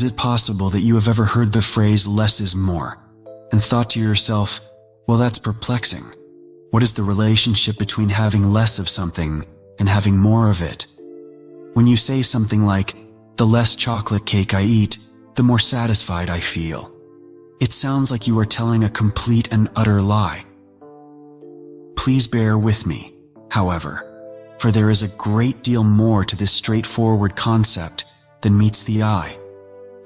it possible that you have ever heard the phrase "less is more" and thought to yourself, well, that's perplexing. What is the relationship between having less of something and having more of it? When you say something like, the less chocolate cake I eat, the more satisfied I feel, it sounds like you are telling a complete and utter lie. Please bear with me, however, for there is a great deal more to this straightforward concept than meets the eye,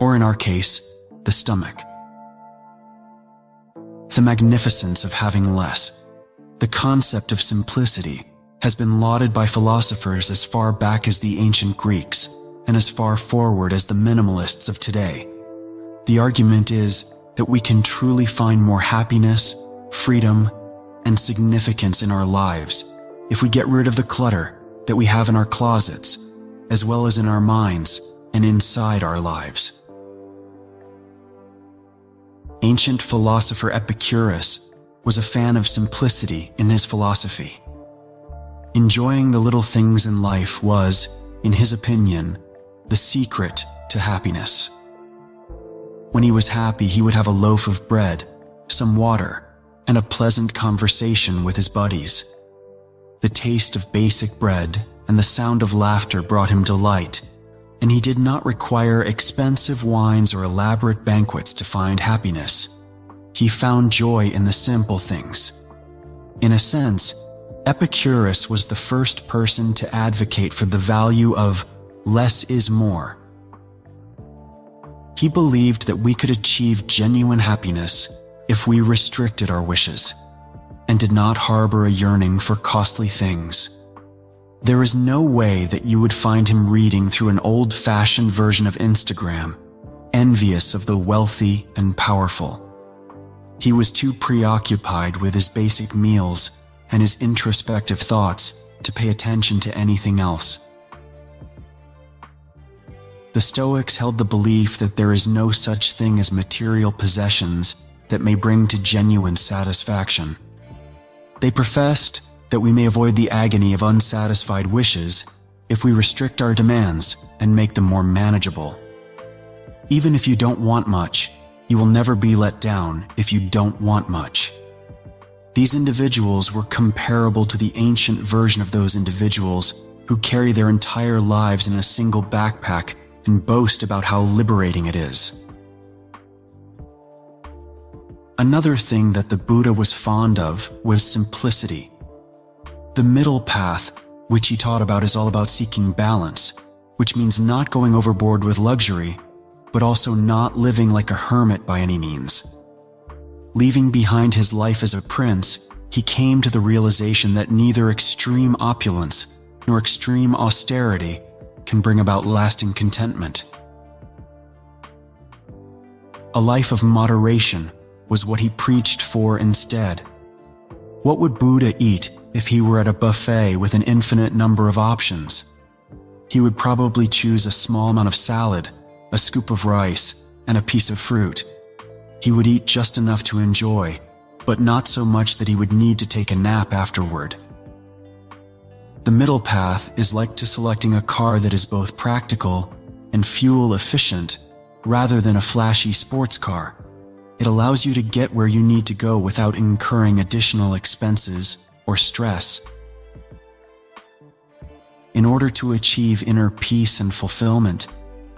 or in our case, the stomach. The magnificence of having less, the concept of simplicity, has been lauded by philosophers as far back as the ancient Greeks and as far forward as the minimalists of today. The argument is that we can truly find more happiness, freedom, and significance in our lives if we get rid of the clutter that we have in our closets, as well as in our minds and inside our lives. Ancient philosopher Epicurus was a fan of simplicity in his philosophy. Enjoying the little things in life was, in his opinion, the secret to happiness. When he was happy, he would have a loaf of bread, some water, and a pleasant conversation with his buddies. The taste of basic bread and the sound of laughter brought him delight, and he did not require expensive wines or elaborate banquets to find happiness. He found joy in the simple things. In a sense, Epicurus was the first person to advocate for the value of less is more. He believed that we could achieve genuine happiness if we restricted our wishes and did not harbor a yearning for costly things. There is no way that you would find him reading through an old-fashioned version of Instagram, envious of the wealthy and powerful. He was too preoccupied with his basic meals and his introspective thoughts to pay attention to anything else. The Stoics held the belief that there is no such thing as material possessions that may bring to genuine satisfaction. They professed that we may avoid the agony of unsatisfied wishes if we restrict our demands and make them more manageable. Even if you don't want much, you will never be let down if you don't want much. These individuals were comparable to the ancient version of those individuals who carry their entire lives in a single backpack and boast about how liberating it is. Another thing that the Buddha was fond of was simplicity. The middle path, which he taught about, is all about seeking balance, which means not going overboard with luxury, but also not living like a hermit by any means. Leaving behind his life as a prince, he came to the realization that neither extreme opulence nor extreme austerity can bring about lasting contentment. A life of moderation was what he preached for instead. What would Buddha eat if he were at a buffet with an infinite number of options? He would probably choose a small amount of salad, a scoop of rice, and a piece of fruit. He would eat just enough to enjoy, but not so much that he would need to take a nap afterward. The middle path is like to selecting a car that is both practical and fuel efficient rather than a flashy sports car. It allows you to get where you need to go without incurring additional expenses or stress. In order to achieve inner peace and fulfillment,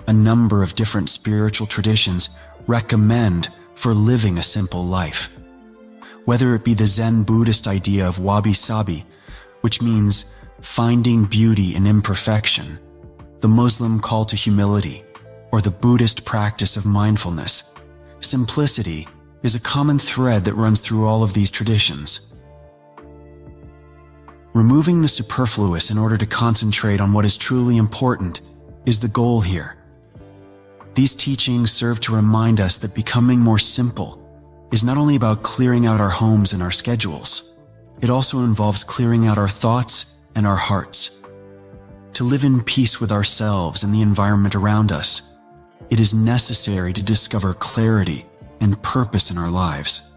a number of different spiritual traditions recommend for living a simple life. Whether it be the Zen Buddhist idea of wabi-sabi, which means finding beauty in imperfection, the Muslim call to humility, or the Buddhist practice of mindfulness, simplicity is a common thread that runs through all of these traditions. Removing the superfluous in order to concentrate on what is truly important is the goal here. These teachings serve to remind us that becoming more simple is not only about clearing out our homes and our schedules, it also involves clearing out our thoughts and our hearts. To live in peace with ourselves and the environment around us, it is necessary to discover clarity and purpose in our lives.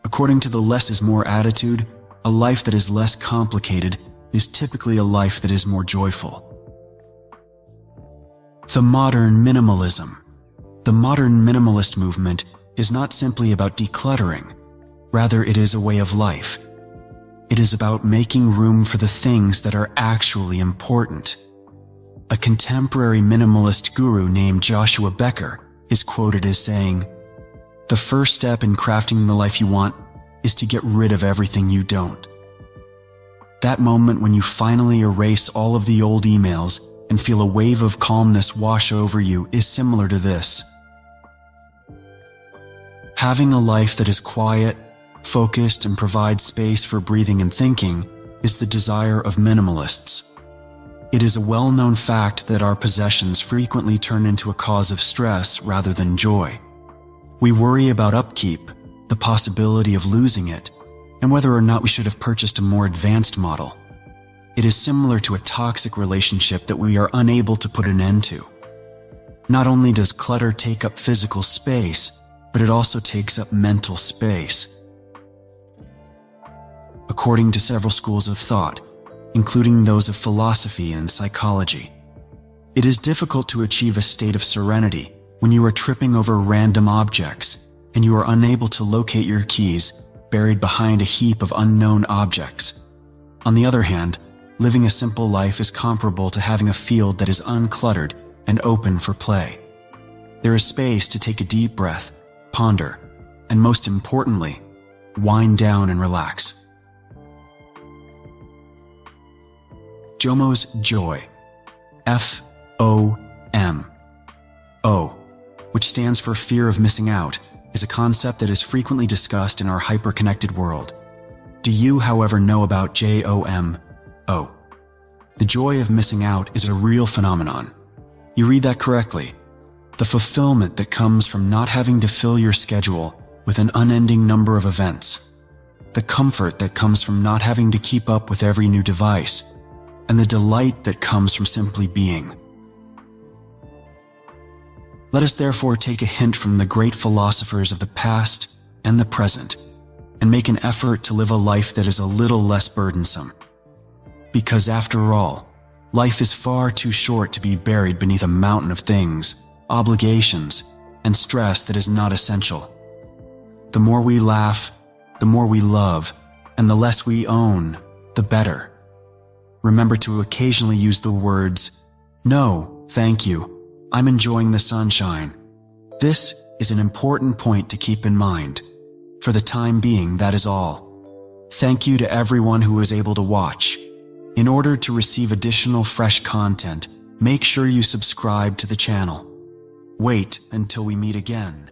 According to the less is more attitude, a life that is less complicated is typically a life that is more joyful. The modern minimalism, The modern minimalist movement is not simply about decluttering. Rather, it is a way of life. It is about making room for the things that are actually important. A contemporary minimalist guru named Joshua Becker is quoted as saying, "The first step in crafting the life you want is to get rid of everything you don't." That moment when you finally erase all of the old emails and feel a wave of calmness wash over you is similar to this. Having a life that is quiet, focused, and provides space for breathing and thinking is the desire of minimalists. It is a well-known fact that our possessions frequently turn into a cause of stress rather than joy. We worry about upkeep, the possibility of losing it, and whether or not we should have purchased a more advanced model. It is similar to a toxic relationship that we are unable to put an end to. Not only does clutter take up physical space, but it also takes up mental space. According to several schools of thought, including those of philosophy and psychology, it is difficult to achieve a state of serenity when you are tripping over random objects and you are unable to locate your keys buried behind a heap of unknown objects. On the other hand, living a simple life is comparable to having a field that is uncluttered and open for play. There is space to take a deep breath, ponder, and most importantly, wind down and relax. JOMO's joy, F-O-M-O, which stands for fear of missing out, is a concept that is frequently discussed in our hyper-connected world. Do you, however, know about JOMO? The joy of missing out is a real phenomenon. You read that correctly. The fulfillment that comes from not having to fill your schedule with an unending number of events. The comfort that comes from not having to keep up with every new device. And the delight that comes from simply being. Let us therefore take a hint from the great philosophers of the past and the present, and make an effort to live a life that is a little less burdensome. Because after all, life is far too short to be buried beneath a mountain of things, obligations, and stress that is not essential. The more we laugh, the more we love, and the less we own, the better. Remember to occasionally use the words, "No, thank you. I'm enjoying the sunshine." This is an important point to keep in mind. For the time being, that is all. Thank you to everyone who was able to watch. In order to receive additional fresh content, make sure you subscribe to the channel. Wait until we meet again.